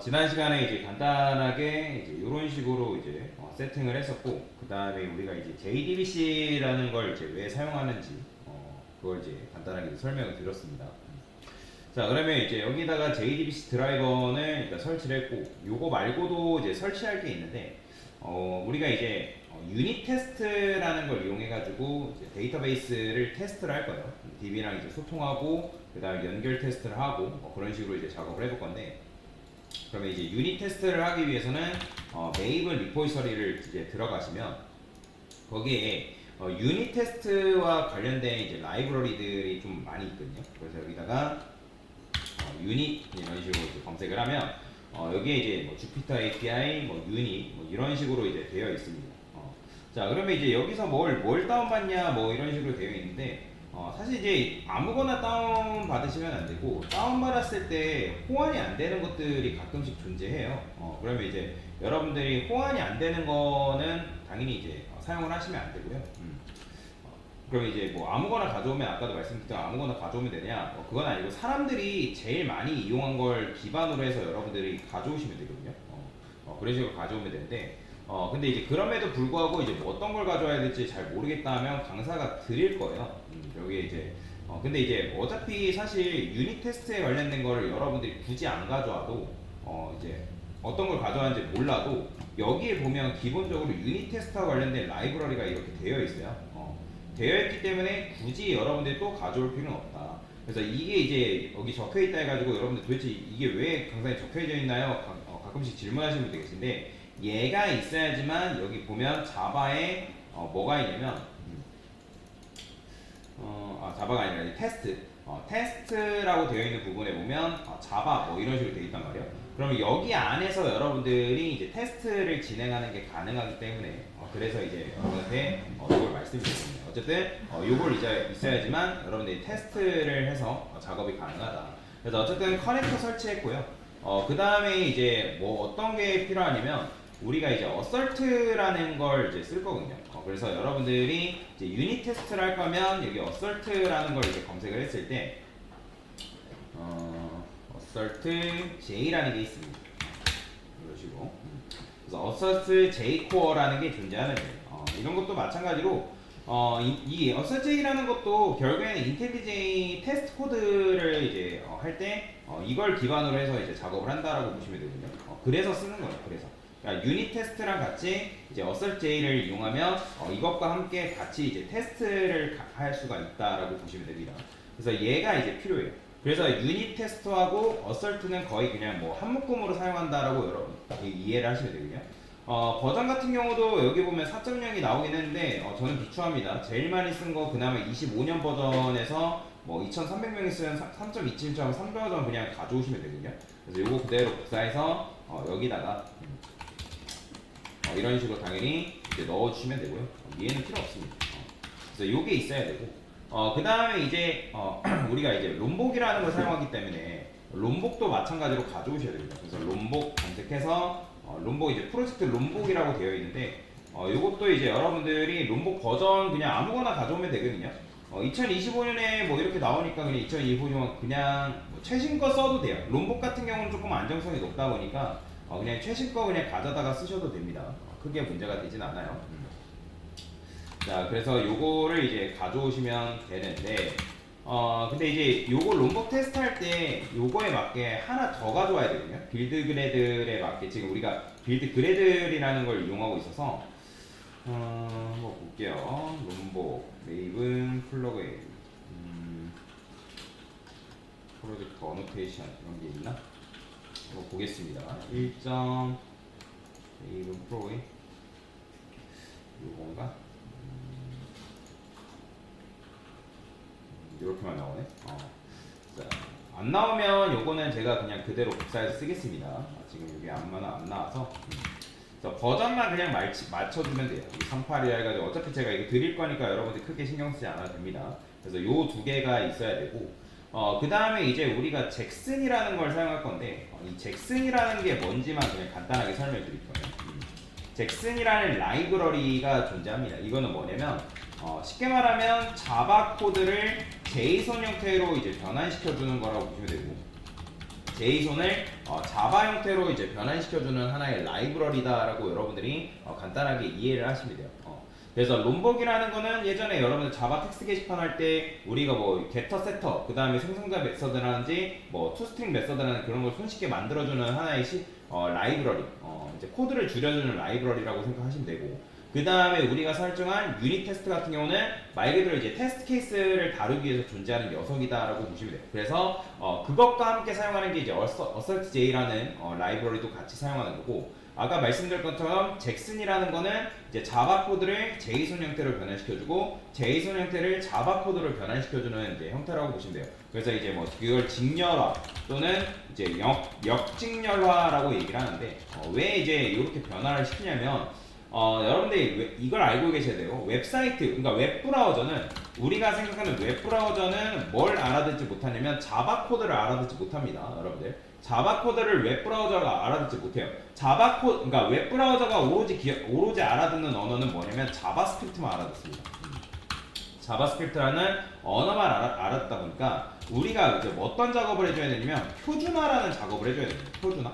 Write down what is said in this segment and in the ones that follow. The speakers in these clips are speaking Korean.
지난 시간에 이제 간단하게 이제 이런 식으로 이제 세팅을 했었고, 그 다음에 우리가 이제 JDBC라는 걸 이제 왜 사용하는지, 그걸 이제 간단하게 설명을 드렸습니다. 자, 그러면 이제 여기다가 JDBC 드라이버는 일단 설치를 했고, 요거 말고도 이제 설치할 게 있는데, 우리가 이제 유닛 테스트라는 걸 이용해가지고 이제 데이터베이스를 테스트를 할 거예요. DB랑 이제 소통하고, 그 다음에 연결 테스트를 하고, 그런 식으로 이제 작업을 해볼 건데, 그러면 이제 유닛 테스트를 하기 위해서는 메이블 리포지터리를 이제 들어가시면 거기에 유닛 테스트와 관련된 이제 라이브러리들이 좀 많이 있거든요. 그래서 여기다가 유닛 이런 식으로 이제 검색을 하면 여기에 이제 뭐 주피터 API, 뭐 유닛 뭐 이런 식으로 이제 되어 있습니다. 자, 그러면 이제 여기서 뭘 다운받냐 뭐 이런 식으로 되어 있는데 사실 이제 아무거나 다운 받으시면 안 되고, 다운 받았을 때 호환이 안 되는 것들이 가끔씩 존재해요. 그러면 이제 여러분들이 호환이 안 되는 거는 당연히 이제 사용을 하시면 안 되고요. 그럼 이제 뭐 아무거나 가져오면, 아까도 말씀드렸던 아무거나 가져오면 되냐? 그건 아니고 사람들이 제일 많이 이용한 걸 기반으로 해서 여러분들이 가져오시면 되거든요. 그런 식으로 가져오면 되는데, 근데 이제 그럼에도 불구하고 이제 뭐 어떤 걸 가져와야 될지 잘 모르겠다 하면 강사가 드릴 거예요. 여기에 이제 근데 이제 어차피 사실 유닛 테스트에 관련된 거를 여러분들이 굳이 안 가져와도 이제 어떤 걸 가져왔는지 몰라도 여기에 보면 기본적으로 유닛 테스트와 관련된 라이브러리가 이렇게 되어 있어요. 되어 있기 때문에 굳이 여러분들이 또 가져올 필요는 없다. 그래서 이게 이제 여기 적혀 있다 해가지고 여러분들 도대체 이게 왜 강사에 적혀져 있나요? 가끔씩 질문하시는 분들 계신데, 얘가 있어야지만 여기 보면 자바에 뭐가 있냐면 자바가 아니라 테스트, 테스트라고 되어 있는 부분에 보면 자바 뭐 이런 식으로 되어 있단 말이에요. 그러면 여기 안에서 여러분들이 이제 테스트를 진행하는 게 가능하기 때문에 그래서 이제 여러분한테 이걸 말씀드렸습니다. 어쨌든 이걸 이제 있어야지만 여러분들이 테스트를 해서 작업이 가능하다. 그래서 어쨌든 커넥터 설치했고요. 그 다음에 이제 뭐 어떤 게 필요하냐면 우리가 이제 어설트라는 걸 이제 쓸 거거든요. 그래서 여러분들이 이제 유닛 테스트를 할 거면 여기 어설트라는 걸 이제 검색을 했을 때 어설트 J라는 게 있습니다. 이런 식으로. 그래서 어설트 J 코어라는 게 존재하는 거예요. 이런 것도 마찬가지로 이 어설트 J라는 것도 결국에는 인텔리제이 테스트 코드를 이제 할 때 이걸 기반으로 해서 이제 작업을 한다라고 보시면 되거든요. 그래서 쓰는 거예요. 그래서. 그러니까 유닛 테스트랑 같이 이제 어설트 J를 이용하면 이것과 함께 같이 이제 테스트를 할 수가 있다라고 보시면 됩니다. 그래서 얘가 이제 필요해요. 그래서 유닛 테스트하고 어설트는 거의 그냥 뭐 한 묶음으로 사용한다라고 여러분 이해를 하시면 되거든요. 버전 같은 경우도 여기 보면 4.0이 나오긴 했는데 저는 비추합니다. 제일 많이 쓴 거 그나마 25년 버전에서 뭐 2,300명이 쓰는 3.27.3 버전 그냥 가져오시면 되거든요. 그래서 요거 그대로 복사해서 여기다가 이런 식으로 당연히 이제 넣어주시면 되고요. 얘는 필요 없습니다. 그래서 요게 있어야 되고, 그 다음에 이제 우리가 이제 롬복이라는 걸 사용하기 때문에 롬복도 마찬가지로 가져오셔야 됩니다. 그래서 롬복 검색해서 롬복 이제 프로젝트 롬복이라고 되어 있는데 요것도 이제 여러분들이 롬복 버전 그냥 아무거나 가져오면 되거든요. 2025년에 뭐 이렇게 나오니까 그냥 2025년 그냥 뭐 최신 거 써도 돼요. 롬복 같은 경우는 조금 안정성이 높다 보니까 그냥 최신 거 그냥 가져다가 쓰셔도 됩니다. 크게 문제가 되진 않아요. 자, 그래서 요거를 이제 가져오시면 되는데, 근데 이제 요거 롬복 테스트 할 때 요거에 맞게 하나 더 가져와야 되거든요. 빌드 그래들에 맞게 지금 우리가 빌드 그래들이라는 걸 이용하고 있어서, 한번 볼게요. 롬복, 메이븐, 플러그인, 프로젝트 어노테이션 이런 게 있나? 한번 보겠습니다. 1점 메이븐 프로그인 요건가? 이렇게만 나오네. 자, 안 나오면 요거는 제가 그냥 그대로 복사해서 쓰겠습니다. 지금 여기 안 나와서. 버전만 그냥 맞춰주면 돼요. 38이라 해가지고 어차피 제가 이거 드릴 거니까 여러분들 크게 신경 쓰지 않아도 됩니다. 그래서 요 두 개가 있어야 되고, 그 다음에 이제 우리가 잭슨이라는 걸 사용할 건데, 이 잭슨이라는 게 뭔지만 그냥 간단하게 설명해 드릴 거예요. 잭슨이라는 라이브러리가 존재합니다. 이거는 뭐냐면, 쉽게 말하면 자바 코드를 JSON 형태로 이제 변환시켜 주는 거라고 보시면 되고, JSON을 자바 형태로 이제 변환시켜주는 하나의 라이브러리다라고 여러분들이 간단하게 이해를 하시면 돼요. 그래서 롬벅이라는 거는 예전에 여러분들 자바 텍스트 게시판 할 때 우리가 뭐 getter, setter, 그 다음에 생성자 메서드라든지 뭐 toString 메서드라는 그런 걸 손쉽게 만들어주는 하나의 라이브러리, 이제 코드를 줄여주는 라이브러리라고 생각하시면 되고, 그 다음에 우리가 설정한 유닛 테스트 같은 경우는 말 그대로 이제 테스트 케이스를 다루기 위해서 존재하는 녀석이다라고 보시면 돼요. 그래서 그것과 함께 사용하는 게 이제 assertj라는 라이브러리도 같이 사용하는 거고, 아까 말씀드린 것처럼 잭슨이라는 거는 이제 자바 코드를 제이슨 형태로 변환시켜주고 제이슨 형태를 자바 코드로 변환시켜주는 이제 형태라고 보시면 돼요. 그래서 이제 뭐 그걸 직렬화 또는 이제 역직렬화라고 얘기를 하는데 왜 이제 이렇게 변화를 시키냐면 여러분들이 이걸 알고 계셔야 돼요. 웹사이트, 그러니까 웹브라우저는 우리가 생각하는 웹브라우저는 뭘 알아듣지 못하냐면 자바 코드를 알아듣지 못합니다. 여러분들 자바 코드를 웹브라우저가 알아듣지 못해요. 그러니까 웹브라우저가 오로지 알아듣는 언어는 뭐냐면 자바스크립트만 알아듣습니다. 자바스크립트라는 언어만 알았다 보니까 우리가 이제 어떤 작업을 해줘야 되냐면 표준화라는 작업을 해줘야 됩니다. 표준화.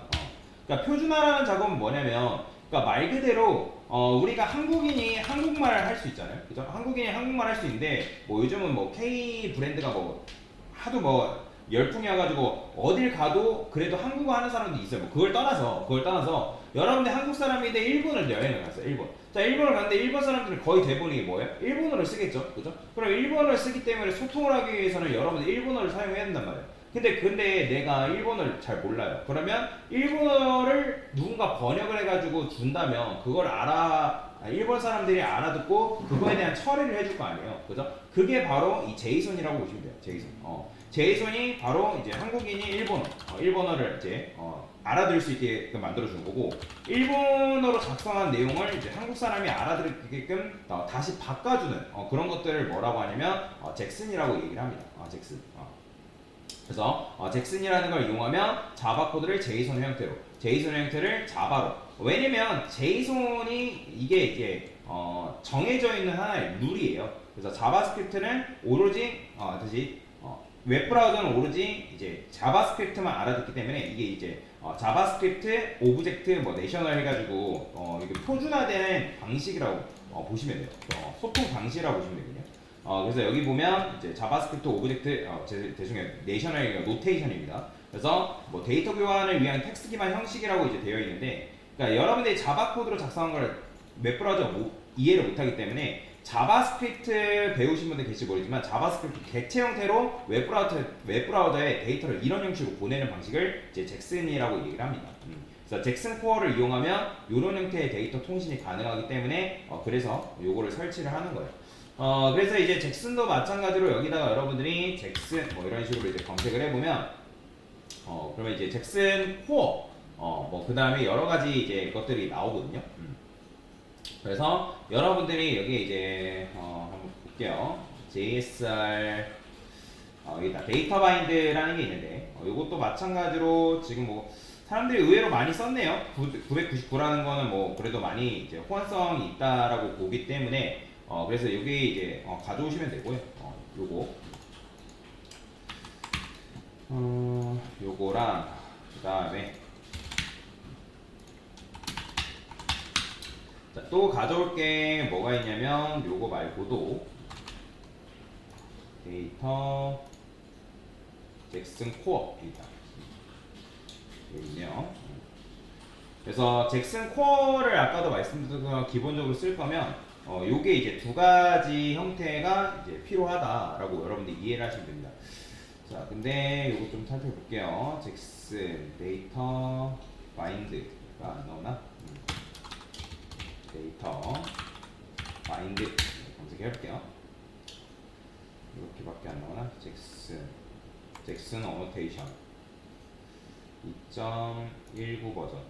그러니까 표준화라는 작업은 뭐냐면 그러니까 말 그대로 우리가 한국인이 한국말을 할 수 있잖아요. 그죠? 한국인이 한국말 할 수 있는데 뭐 요즘은 뭐 K 브랜드가 뭐 하도 뭐 열풍이 와가지고 어딜 가도 그래도 한국어 하는 사람도 있어요. 뭐 그걸 떠나서 여러분들 한국 사람인데 일본을 여행을 갔어요. 일본. 자, 일본을 갔는데 일본 사람들은 거의 대부분이 뭐예요? 일본어를 쓰겠죠. 그죠? 그럼 일본어를 쓰기 때문에 소통을 하기 위해서는 여러분들 일본어를 사용해야 된단 말이에요. 근데 내가 일본어를 잘 몰라요. 그러면 일본어를 누군가 번역을 해가지고 준다면 그걸 일본 사람들이 알아듣고 그거에 대한 처리를 해줄 거 아니에요. 그죠? 그게 바로 이 제이손이라고 보시면 돼요. 제이손. 제이손이 바로 이제 한국인이 일본어를 이제 알아들을 수 있게끔 만들어주는 거고, 일본어로 작성한 내용을 이제 한국 사람이 알아들게끔 다시 바꿔주는 그런 것들을 뭐라고 하냐면 잭슨이라고 얘기를 합니다. 잭슨. 그래서 잭슨이라는 걸 이용하면 자바 코드를 제이손 형태를 자바로. 왜냐면 제이손이 이게 이제 정해져 있는 하나의 룰이에요. 그래서 자바스크립트는 오로지 웹브라우저는 오로지 이제 자바스크립트만 알아듣기 때문에 이게 이제 자바스크립트 오브젝트 뭐 내셔널 해가지고 이게 표준화된 방식이라고 보시면 돼요. 소통 방식이라고 보시면 되거든요. 그래서 여기 보면 이제 자바스크립트 오브젝트 죄송해요, 내셔널 노테이션입니다. 그래서 뭐 데이터 교환을 위한 텍스트 기반 형식이라고 이제 되어 있는데, 그러니까 여러분들이 자바 코드로 작성한 걸 웹브라우저가 이해를 못하기 때문에 자바스크립트 배우신 분들 계실지 모르지만 자바스크립트 객체 형태로 웹브라우저에 데이터를 이런 형식으로 보내는 방식을 이제 잭슨이라고 얘기를 합니다. 그래서 잭슨 코어를 이용하면 이런 형태의 데이터 통신이 가능하기 때문에 그래서 요거를 설치를 하는 거예요. 그래서 이제 잭슨도 마찬가지로 여기다가 여러분들이 잭슨 뭐 이런 식으로 이제 검색을 해보면 그러면 이제 잭슨 코어 뭐 그 다음에 여러 가지 이제 것들이 나오거든요. 그래서 여러분들이 여기 이제 한번 볼게요. JSR 여기다 데이터 바인드라는 게 있는데 이것도 마찬가지로 지금 뭐 사람들이 의외로 많이 썼네요. 999라는 거는 뭐 그래도 많이 이제 호환성이 있다라고 보기 때문에 그래서 여기 이제 가져오시면 되고요. 요거랑 그 다음에 또 가져올 게 뭐가 있냐면 요거 말고도 데이터 잭슨 코어입니다. 여기 있네요. 그래서 잭슨 코어를 아까도 말씀드린 것처럼 기본적으로 쓸 거면 요게 이제 두 가지 형태가 이제 필요하다라고 여러분들이 이해를 하시면 됩니다. 자, 근데 요거 좀 살펴볼게요. 잭슨 데이터 바인드가 안 나오나? 데이터 바인드 검색해볼게요. 이렇게밖에 안 나오나? 잭슨 어노테이션 2.19 버전.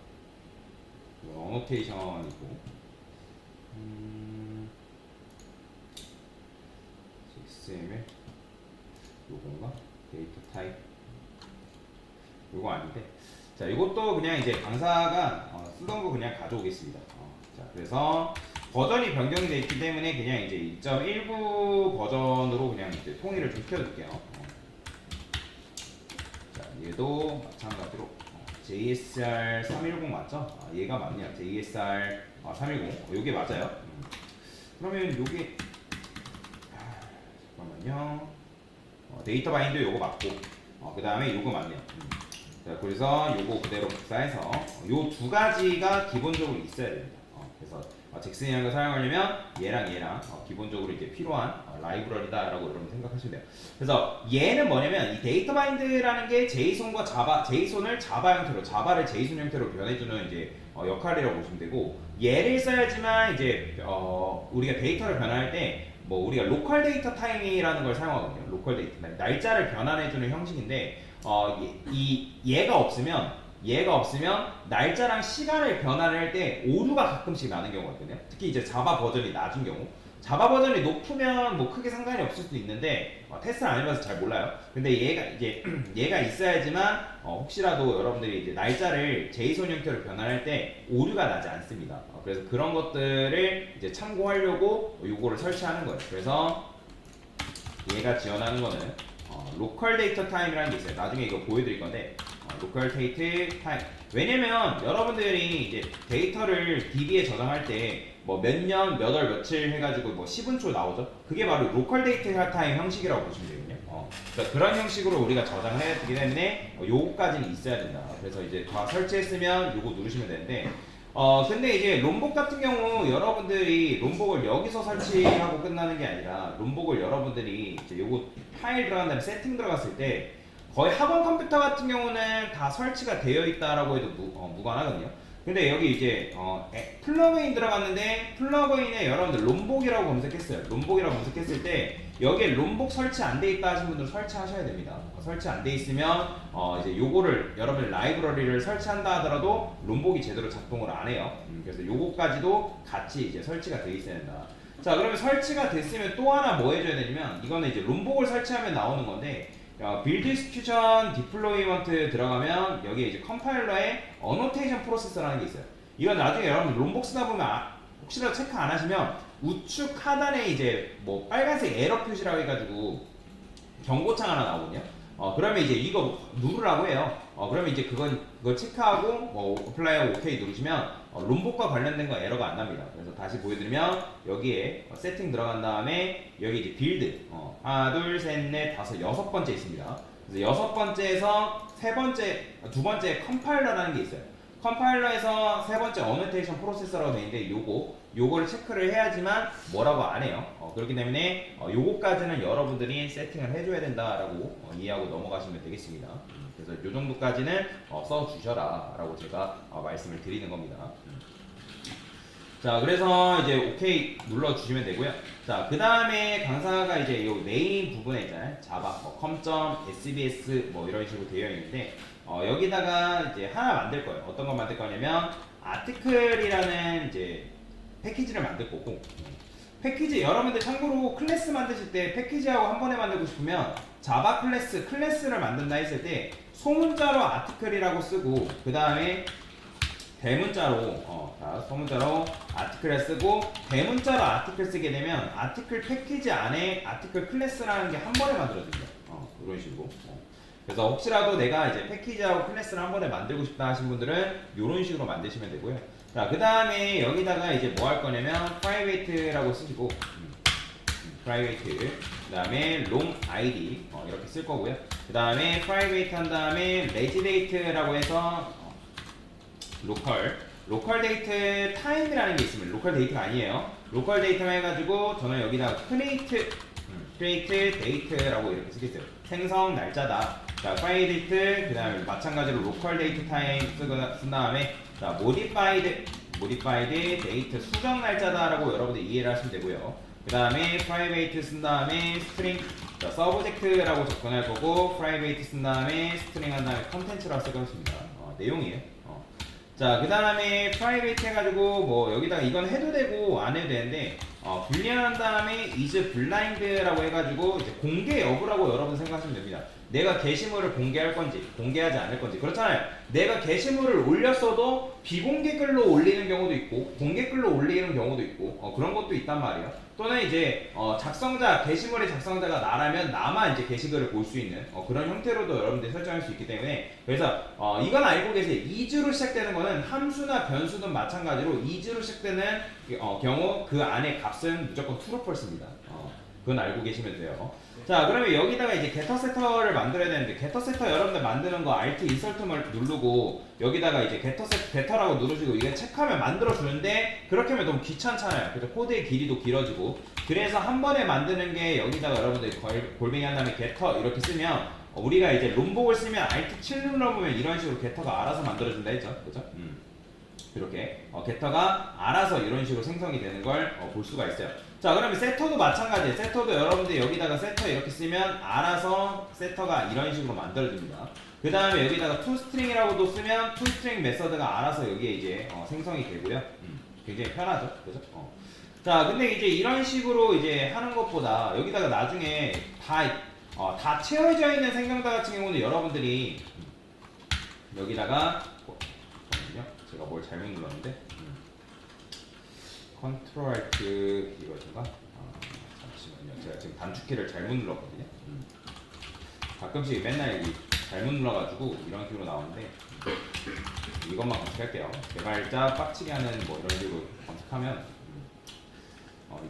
어노테이션이고 XML 요건가? 데이터 타입 요거 아닌데, 자 이것도 그냥 이제 강사가 쓰던 거 그냥 가져오겠습니다. 자 그래서 버전이 변경이 되어 있기 때문에 그냥 이제 2.19 버전으로 그냥 이제 통일을 좀 시켜줄게요. 자 얘도 마찬가지로 JSR 310 맞죠? 아, 얘가 맞네요. JSR 310. 요게 맞아요. 그러면 요게 잠깐만요. 데이터 바인드 요거 맞고 그 다음에 요거 맞네요. 자, 그래서 요거 그대로 복사해서 요 두 가지가 기본적으로 있어야 됩니다. 그래서 잭슨이라는 걸 사용하려면 얘랑 기본적으로 이제 필요한 라이브러리다라고 여러분 생각하시면 돼요. 그래서 얘는 뭐냐면 이 데이터 바인드라는 게 제이손과 제이손을 자바 형태로, 자바를 제이손 형태로 변해주는 이제 역할이라고 보시면 되고, 얘를 써야지만 이제 우리가 데이터를 변환할 때 뭐 우리가 로컬 데이터 타임이라는 걸 사용하거든요. 로컬 데이터 타임, 날짜를 변환해주는 형식인데 얘가 없으면 날짜랑 시간을 변환을 할 때 오류가 가끔씩 나는 경우가 있거든요. 특히 이제 자바 버전이 낮은 경우, 자바 버전이 높으면 뭐 크게 상관이 없을 수도 있는데 테스트를 안 해봐서 잘 몰라요. 근데 얘가 있어야지만 혹시라도 여러분들이 이제 날짜를 제이손 형태로 변환할 때 오류가 나지 않습니다. 그래서 그런 것들을 이제 참고하려고 요거를 설치하는 거예요. 그래서 얘가 지원하는 거는 로컬 데이터 타임이라는 게 있어요. 나중에 이거 보여드릴 건데 로컬 데이터 타임. 왜냐면 여러분들이 이제 데이터를 DB에 저장할 때 뭐 몇 년, 몇 월, 며칠 해가지고 뭐 10분초 나오죠. 그게 바로 로컬 데이터 타임 형식이라고 보시면 되거든요. 그러니까 그런 형식으로 우리가 저장을 해야 되기 때문에 요거까지는 있어야 된다. 그래서 이제 다 설치했으면 요거 누르시면 되는데 근데 이제 롬복 같은 경우 여러분들이 롬복을 여기서 설치하고 끝나는 게 아니라 롬복을 여러분들이 이제 요거 파일 들어간 다음에 세팅 들어갔을 때 거의 학원 컴퓨터 같은 경우는 다 설치가 되어 있다라고 해도 무관하거든요. 근데 여기 이제 플러그인 들어갔는데 플러그인에 여러분들 롬복이라고 검색했어요. 롬복이라고 검색했을 때 여기에 롬복 설치 안 돼 있다 하신 분들은 설치하셔야 됩니다. 설치 안 돼 있으면 이제 요거를 여러분들 라이브러리를 설치한다 하더라도 롬복이 제대로 작동을 안 해요. 그래서 요거까지도 같이 이제 설치가 돼 있어야 된다. 자, 그러면 설치가 됐으면 또 하나 뭐 해줘야 되냐면 이거는 이제 롬복을 설치하면 나오는 건데 빌드 익스큐션 디플로이먼트 들어가면 여기에 이제 컴파일러에 어노테이션 프로세서라는 게 있어요. 이건 나중에 여러분 롬복 쓰다 보면 혹시라도 체크 안 하시면 우측 하단에 이제 뭐 빨간색 에러 표시라고 해가지고 경고창 하나 나오거든요. 그러면 이제 이거 누르라고 해요. 그러면 이제 그걸 체크하고 뭐 어플라이하고 오케이 누르시면 롬복과 관련된 거 에러가 안 납니다. 그래서 다시 보여드리면 여기에 세팅 들어간 다음에 여기 이제 빌드 하나 둘 셋 넷 다섯 여섯 번째 있습니다. 그래서 여섯 번째에서 두 번째 컴파일러라는 게 있어요. 컴파일러에서 세 번째 어노테이션 프로세서라고 되어 있는데 요거를 체크를 해야지만 뭐라고 안 해요. 그렇기 때문에 요거까지는 여러분들이 세팅을 해줘야 된다라고 이해하고 넘어가시면 되겠습니다. 그래서 요 정도까지는 써주셔라 라고 제가 말씀을 드리는 겁니다. 자, 그래서 이제 오케이 눌러주시면 되고요. 자, 그 다음에 강사가 이제 요 메인 부분에 있잖아요. 자바, com.sbs 뭐 이런 식으로 되어 있는데 여기다가 이제 하나 만들 거예요. 어떤 거 만들 거냐면 아티클이라는 이제 패키지를 만들 거고, 패키지 여러분들 참고로 클래스 만드실 때 패키지하고 한 번에 만들고 싶으면 자바 클래스를 만든다 했을 때 소문자로 아티클이라고 쓰고 그 다음에 대문자로 소문자로 아티클을 쓰고 대문자로 아티클 쓰게 되면 아티클 패키지 안에 아티클 클래스라는 게 한 번에 만들어집니다. 이런 식으로. 그래서 혹시라도 내가 이제 패키지하고 클래스를 한 번에 만들고 싶다 하신 분들은 이런 식으로 만드시면 되고요. 자, 그 다음에 여기다가 이제 뭐 할 거냐면 private라고 쓰시고 private 그 다음에 long id 이렇게 쓸 거고요. 그 다음에 private 한 다음에 regidate라고 해서 로컬 데이터 타임이라는 게 있습니다. 로컬 데이터가 아니에요. 로컬 데이터만 해가지고 저는 여기다가 create 데이트라고 이렇게 쓰겠어요. 생성 날짜다. 자, 파일 데이트, 그 다음에 마찬가지로 로컬 데이트 타임 쓴 다음에 자, modified 데이트 수정 날짜다라고 여러분들 이해를 하시면 되고요. 그 다음에 private 쓴 다음에 string, 자, subject라고 접근할 거고 private 쓴 다음에 string 한 다음에 content라고 쓸 것입니다. 내용이에요. 자, 그 다음에 private 해가지고 뭐 여기다가 이건 해도 되고 안 해도 되는데 불리한 다음에 is blind라고 해가지고 이제 공개 여부라고 여러분 생각하시면 됩니다. 내가 게시물을 공개할 건지 공개하지 않을 건지. 그렇잖아요. 내가 게시물을 올렸어도 비공개 글로 올리는 경우도 있고 공개 글로 올리는 경우도 있고 그런 것도 있단 말이에요. 또는 이제 작성자 게시물의 작성자가 나라면 나만 이제 게시글을 볼 수 있는 그런 형태로도 여러분들이 설정할 수 있기 때문에 그래서 이건 알고 계세요. is로 시작되는 거는 함수나 변수는 마찬가지로 is로 시작되는 경우 그 안에 값은 무조건 true false입니다. 그건 알고 계시면 돼요. 자, 그러면 여기다가 이제 getter setter를 만들어야 되는데 getter setter 여러분들 만드는 거 alt insert만 누르고 여기다가 이제 getter라고 누르시고 이게 체크하면 만들어 주는데 그렇게 하면 너무 귀찮잖아요. 그래서 코드의 길이도 길어지고 그래서 한 번에 만드는 게 여기다가 여러분들이 골뱅이 한 다음에 getter 이렇게 쓰면 우리가 이제 롬복을 쓰면 alt 7 눌러보면 이런 식으로 getter가 알아서 만들어 준다 했죠. 그죠? 이렇게 getter가 알아서 이런 식으로 생성이 되는 걸 볼 수가 있어요. 자, 그러면 세터도 마찬가지예요. 세터도 여러분들 여기다가 세터 이렇게 쓰면 알아서 세터가 이런 식으로 만들어집니다. 그 다음에 여기다가 toString이라고도 쓰면 toString 메서드가 알아서 여기에 이제 생성이 되고요. 굉장히 편하죠, 그죠? 자, 근데 이제 이런 식으로 이제 하는 것보다 여기다가 나중에 다 채워져 있는 생성자 같은 경우는 여러분들이 여기다가 잠깐만요, 제가 뭘 잘못 눌렀는데. 컨트롤 알트 이거인가? 잠시만요. 제가 지금 단축키를 잘못 눌렀거든요. 가끔씩 맨날 잘못 눌러가지고 이런 식으로 나오는데 이것만 검색할게요. 개발자 빡치게 하는 뭐 이런 식으로 검색하면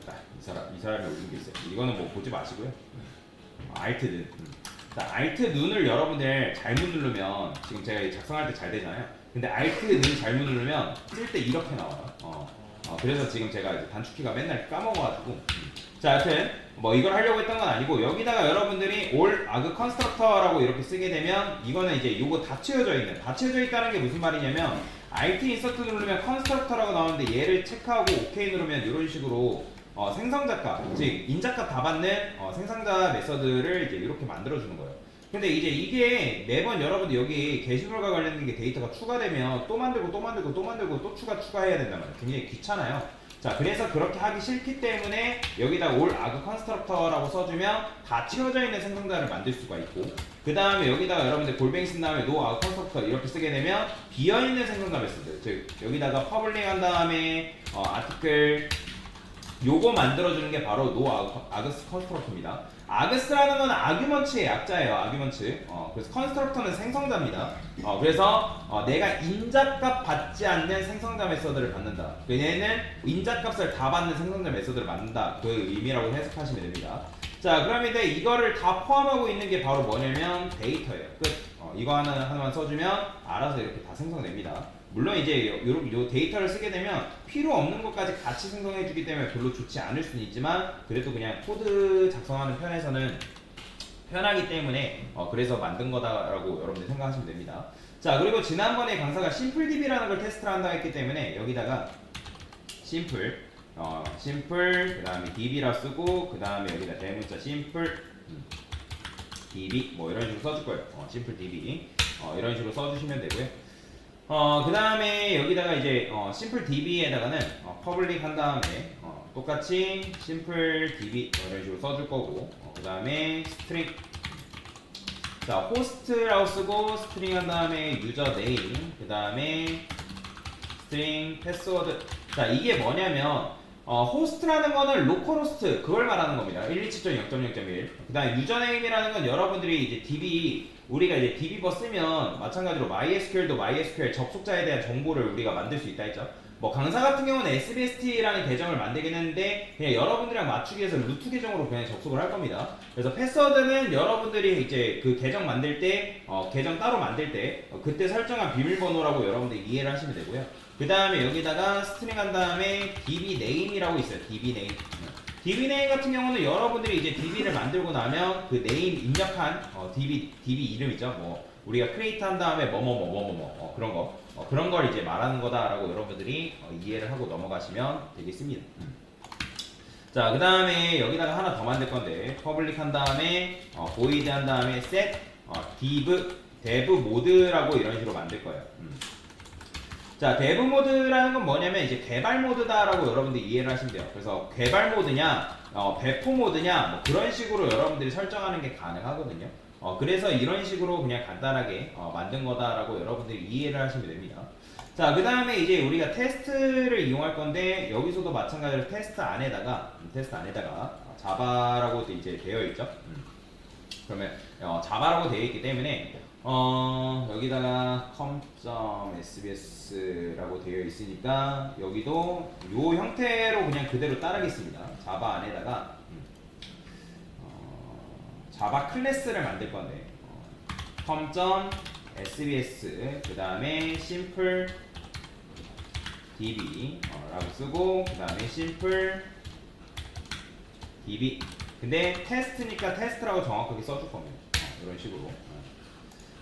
있다. 이 사람이 올린 게 있어요. 이거는 뭐 보지 마시고요. Alt 눈. 자, Alt 눈을 여러분들 잘못 누르면 지금 제가 작성할 때 잘 되잖아요. 근데 Alt 눈 잘못 누르면 쓸 때 이렇게 나와요. 그래서 지금 제가 이제 단축키가 맨날 까먹어가지고 자, 여튼 뭐 이걸 하려고 했던 건 아니고 여기다가 여러분들이 all arg constructor라고 이렇게 쓰게 되면 이거는 이제 요거 다 채워져 있다는 게 무슨 말이냐면 alt insert 누르면 constructor라고 나오는데 얘를 체크하고 OK 누르면 이런 식으로 생성자값 즉 인자값 다 받는 생성자 메서드를 이제 이렇게 만들어 주는 거예요. 근데 이제 이게 매번 여러분들 여기 게시물과 관련된 게 데이터가 추가되면 또 만들고 또 추가해야 된단 말이에요. 굉장히 귀찮아요. 자, 그래서 그렇게 하기 싫기 때문에 여기다 all arg constructor라고 써주면 다 채워져 있는 생성자를 만들 수가 있고 그 다음에 여기다가 여러분들 골뱅이 쓴 다음에 no arg constructor 이렇게 쓰게 되면 비어있는 생성자 메소드 즉 여기다가 퍼블릭 한 다음에 아티클 요거 만들어주는 게 바로 no arg constructor입니다. args라는 건 아규먼츠의 약자예요. 아규먼츠. 그래서 constructor는 생성자입니다. 그래서 내가 인자값 받지 않는 생성자 메서드를 받는다. 얘는 인자값을 다 받는 생성자 메서드를 만든다. 그 의미라고 해석하시면 됩니다. 자, 그러면 이제 이거를 다 포함하고 있는 게 바로 뭐냐면 데이터예요. 끝. 이거 하나만 써주면 알아서 이렇게 다 생성됩니다. 물론 이제 요 데이터를 쓰게 되면 필요 없는 것까지 같이 생성해주기 때문에 별로 좋지 않을 수는 있지만 그래도 그냥 코드 작성하는 편에서는 편하기 때문에 그래서 만든 거다라고 여러분들 생각하시면 됩니다. 자, 그리고 지난번에 강사가 심플DB라는 걸 테스트를 한다고 했기 때문에 여기다가 심플 그 다음에 db라 쓰고 그 다음에 여기다 대문자 심플 db 뭐 이런 식으로 써줄 거예요. 심플 db 이런 식으로 써주시면 되고요. 그 다음에 여기다가 이제 심플 db에다가는 퍼블릭 한 다음에 똑같이 심플 db 이런 식으로 써줄 거고 그 다음에 스트링 자 호스트라고 쓰고 스트링 한 다음에 유저 네임 그 다음에 스트링 패스워드 자 이게 뭐냐면 호스트라는 거는 로컬 호스트 그걸 말하는 겁니다. 127.0.0.1 그 다음에 유저네임이라는 건 여러분들이 이제 DB 우리가 이제 DB버 쓰면 마찬가지로 MySQL도 MySQL 접속자에 대한 정보를 우리가 만들 수 있다 했죠. 뭐 강사 같은 경우는 SBST라는 계정을 만들긴 했는데 그냥 여러분들이랑 맞추기 위해서 루트 계정으로 그냥 접속을 할 겁니다. 그래서 패스워드는 여러분들이 이제 그 계정 만들 때 계정 따로 만들 때 그때 설정한 비밀번호라고 여러분들이 이해를 하시면 되고요. 그 다음에 여기다가 스트링 한 다음에 dbname이라고 있어요. dbname. dbname 같은 경우는 여러분들이 이제 db를 만들고 나면 그 name 입력한 db 이름이죠. 뭐 우리가 create 한 다음에 뭐뭐뭐뭐뭐 그런 거 그런 걸 이제 말하는 거다라고 여러분들이 이해를 하고 넘어가시면 되겠습니다. 자, 그 다음에 여기다가 하나 더 만들 건데 public 한 다음에 void 한 다음에 set dev mode라고 이런 식으로 만들 거예요. 자, 데브 모드라는 건 뭐냐면 이제 개발 모드다라고 여러분들이 이해를 하시면 돼요. 그래서 개발 모드냐, 배포 모드냐, 뭐 그런 식으로 여러분들이 설정하는 게 가능하거든요. 그래서 이런 식으로 그냥 간단하게 만든 거다라고 여러분들이 이해를 하시면 됩니다. 자, 그 다음에 이제 우리가 테스트를 이용할 건데 여기서도 마찬가지로 테스트 안에다가 자바라고 이제 되어 있죠. 그러면 자바라고 되어 있기 때문에 여기다가 com.sbs라고 되어 있으니까 여기도 요 형태로 그냥 그대로 따르겠습니다. 자바 안에다가 자바 클래스를 만들 건데 com.sbs 그 다음에 simple db 라고 쓰고 그 다음에 simple db 근데 테스트니까 테스트라고 정확하게 써줄 겁니다. 이런 식으로.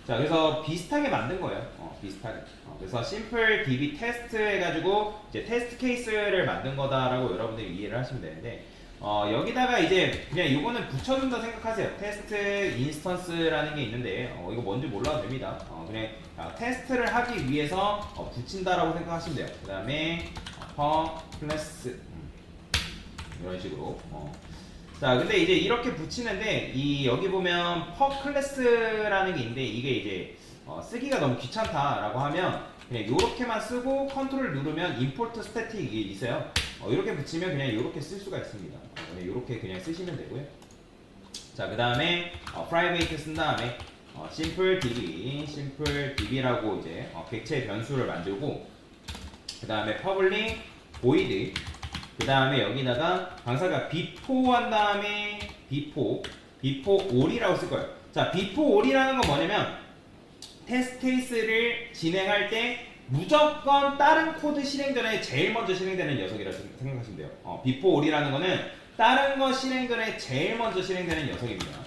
자, 그래서 비슷하게 만든 거예요. 비슷하게. 그래서 simple db 테스트 해가지고 이제 테스트 케이스를 만든 거다라고 여러분들이 이해를 하시면 되는데 여기다가 이제 그냥 이거는 붙여준다 생각하세요. 테스트 인스턴스라는 게 있는데 이거 뭔지 몰라도 됩니다. 그냥 테스트를 하기 위해서 붙인다라고 생각하시면 돼요. 그 다음에 per class 이런 식으로. 자, 근데 이제 이렇게 붙이는데 여기 보면 per class라는 게 있는데 이게 이제 쓰기가 너무 귀찮다라고 하면 그냥 이렇게만 쓰고 컨트롤 누르면 import static 이게 있어요. 이렇게 붙이면 그냥 이렇게 쓸 수가 있습니다. 이렇게 그냥 쓰시면 되고요. 자, 그 다음에 private 쓴 다음에 simple db라고 이제 객체 변수를 만들고 그 다음에 public void 그 다음에 여기다가 강사가 before 한 다음에 before all이라고 쓸 거예요. 자, before all이라는 건 뭐냐면 테스트 케이스를 진행할 때 무조건 다른 코드 실행 전에 제일 먼저 실행되는 녀석이라고 생각하시면 돼요. before all이라는 거는 다른 거 실행 전에 제일 먼저 실행되는 녀석입니다.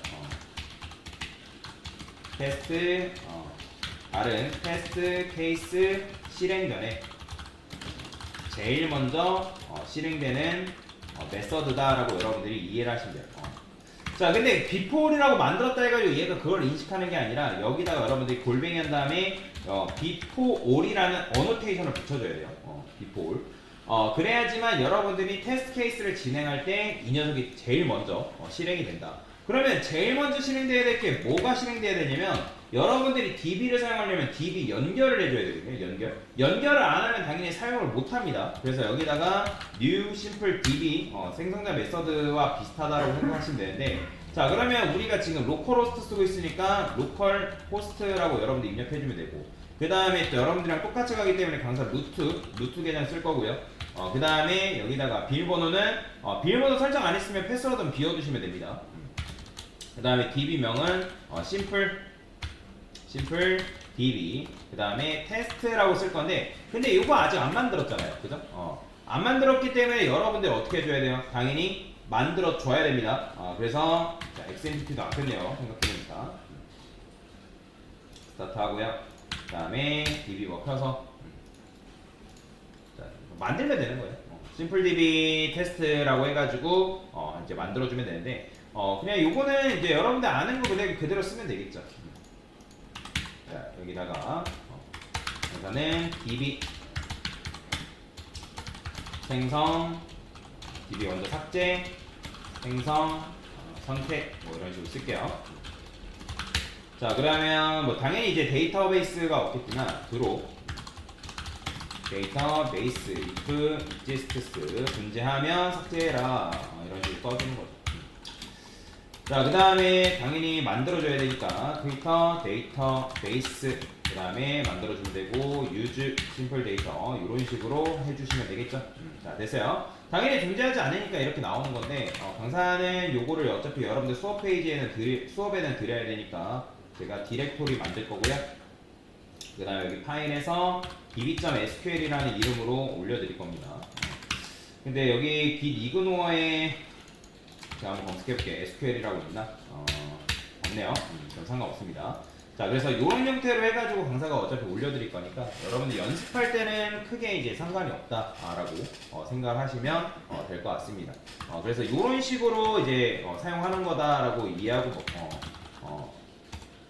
다른 테스트 케이스 실행 전에 제일 먼저 실행되는 메서드다라고 여러분들이 이해를 하시면 돼요. 자, 근데 before이라고 만들었다 해가지고 얘가 그걸 인식하는 게 아니라 여기다가 여러분들이 골뱅이 한 다음에 before all이라는 어노테이션을 붙여줘야 돼요. before. 그래야지만 여러분들이 테스트 케이스를 진행할 때 이 녀석이 제일 먼저 실행이 된다. 그러면 제일 먼저 실행돼야 될 게 뭐가 실행돼야 되냐면 여러분들이 DB를 사용하려면 DB 연결을 해줘야 되거든요. 연결을 안 하면 당연히 사용을 못 합니다. 그래서 여기다가 new simple DB 생성자 메서드와 비슷하다고 생각하시면 되는데 자, 그러면 우리가 지금 로컬 호스트 쓰고 있으니까 로컬 호스트라고 여러분들 입력해주면 되고 그 다음에 또 여러분들이랑 똑같이 가기 때문에 강사 루트 계정 쓸 거고요. 그 다음에 여기다가 비밀번호는 비밀번호 설정 안 했으면 패스워드는 비워두시면 됩니다. 그 다음에 DB명은 simple db 그 다음에 테스트라고 쓸 건데 근데 이거 아직 안 만들었잖아요. 그죠? 안 만들었기 때문에 여러분들 어떻게 해줘야 돼요? 당연히 만들어 줘야 됩니다. 그래서 자, XMPP도 아꼈네요. 생각해보니까 스타트 하고요. 그 다음에 db 먹혀서 자, 만들면 되는 거예요. simple db 테스트라고 해가지고 이제 만들어주면 되는데 그냥 요거는 이제 여러분들 아는 거 그대로 쓰면 되겠죠. 자, 여기다가 우선은 db 생성 db 먼저 삭제 생성 선택 뭐 이런 식으로 쓸게요. 자, 그러면 뭐 당연히 이제 데이터베이스가 없겠지만 드롭 데이터베이스 if exists 존재하면 삭제해라 이런 식으로 써주는 거죠. 자, 그 다음에 당연히 만들어줘야 되니까 트위터 데이터베이스 그 다음에 만들어주면 되고 use simple data 이런 식으로 해주시면 되겠죠. 자, 됐어요. 당연히 존재하지 않으니까 이렇게 나오는 건데 강사는 요거를 어차피 여러분들 수업 페이지에는 수업에는 드려야 되니까 제가 디렉토리 만들 거고요. 그 다음에 여기 파일에서 db.sql이라는 이름으로 올려드릴 겁니다. 근데 여기 git ignore 제가 한번 검색해볼게요. SQL이라고 있나? 없네요. 그럼 상관없습니다. 자, 그래서 이런 형태로 해가지고 강사가 어차피 올려드릴 거니까 여러분들 연습할 때는 크게 이제 상관이 없다라고 생각을 하시면 될 것 같습니다. 그래서 이런 식으로 이제 사용하는 거다라고 이해하고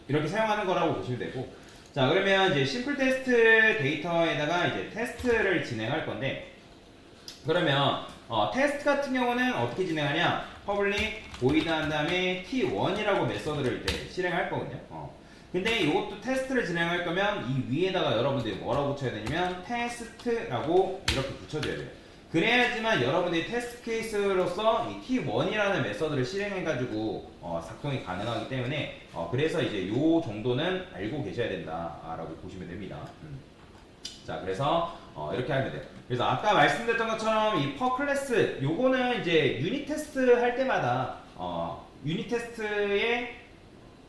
이렇게 사용하는 거라고 보시면 되고 자, 그러면 이제 심플 테스트 데이터에다가 이제 테스트를 진행할 건데 그러면 테스트 같은 경우는 어떻게 진행하냐? 퍼블릭 보이드 한 다음에 t1이라고 메서드를 이제 실행할 거거든요. 근데 이것도 테스트를 진행할 거면 이 위에다가 여러분들이 뭐라고 붙여야 되냐면 테스트라고 이렇게 붙여줘야 돼요. 그래야지만 여러분들이 테스트 케이스로서 이 t1이라는 메서드를 실행해가지고 작동이 가능하기 때문에 그래서 이제 요 정도는 알고 계셔야 된다라고 보시면 됩니다. 자, 그래서 이렇게 하면 돼요. 그래서 아까 말씀드렸던 것처럼 이 per 클래스 요거는 이제 유닛 테스트 할 때마다 유닛 테스트에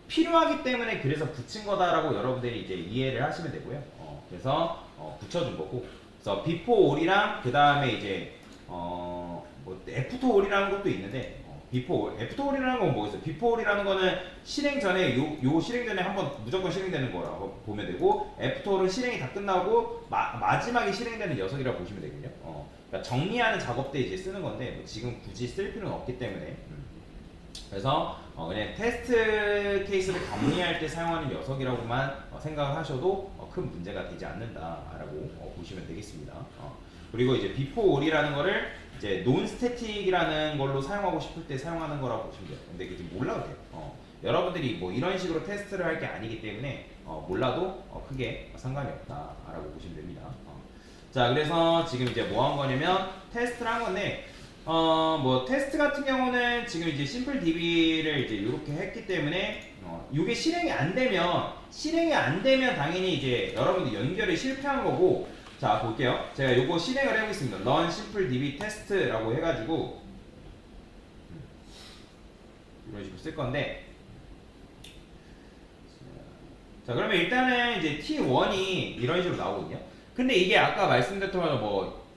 필요하기 때문에 그래서 붙인 거다라고 여러분들이 이제 이해를 하시면 되고요. 그래서 붙여준 거고. 그래서 before all이랑 그 다음에 이제 뭐 after all이라는 것도 있는데 after all이라는 건 뭐겠어요? before all이라는 거는 실행 전에 요 실행 전에 한번 무조건 실행되는 거라고 보면 되고 after all은 실행이 다 끝나고 마지막에 실행되는 녀석이라고 보시면 되거든요. 그러니까 정리하는 작업 때 이제 쓰는 건데 뭐 지금 굳이 쓸 필요는 없기 때문에. 그래서 그냥 테스트 케이스를 정리할 때 사용하는 녀석이라고만 생각을 하셔도 큰 문제가 되지 않는다라고 보시면 되겠습니다. 그리고 이제 before all이라는 거를 이제 non static이라는 걸로 사용하고 싶을 때 사용하는 거라고 보시면 돼요. 근데 그게 몰라도 돼요. 여러분들이 뭐 이런 식으로 테스트를 할 게 아니기 때문에 몰라도 크게 상관이 없다라고 보시면 됩니다. 자, 그래서 지금 이제 뭐 한 거냐면 테스트를 한 건데 뭐 테스트 같은 경우는 지금 이제 심플 DB를 이제 이렇게 했기 때문에 이게 실행이 안 되면 당연히 이제 여러분들 연결이 실패한 거고. 자, 볼게요. 제가 요거 실행을 해보겠습니다. run simple db test라고 해가지고 이런 식으로 쓸 건데, 자, 그러면 일단은 이제 t1이 이런 식으로 나오거든요. 근데 이게 아까 말씀드렸던 뭐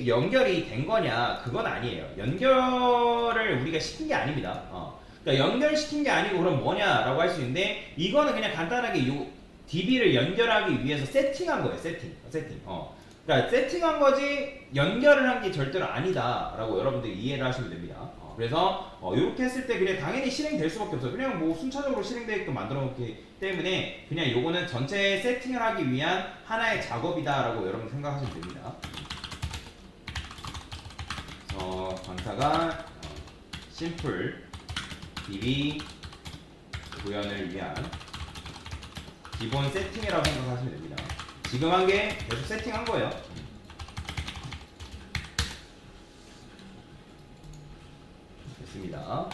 연결이 된 거냐, 그건 아니에요. 연결을 우리가 시킨 게 아닙니다. 그러니까 연결시킨 게 아니고 그럼 뭐냐라고 할 수 있는데, 이거는 그냥 간단하게 요 DB를 연결하기 위해서 세팅한 거예요. 세팅. 그러니까 세팅한 거지 연결을 한 게 절대로 아니다라고 여러분들이 이해를 하시면 됩니다. 그래서 이렇게 했을 때 그냥 당연히 실행될 수밖에 없어요. 그냥 뭐 순차적으로 실행되게끔 만들어 놓기 때문에 그냥 요거는 전체 세팅을 하기 위한 하나의 작업이다라고 여러분 생각하시면 됩니다. 강사가 심플 DB 구현을 위한 기본 세팅이라고 생각하시면 됩니다. 지금 한 게 계속 세팅한 거예요. 됐습니다.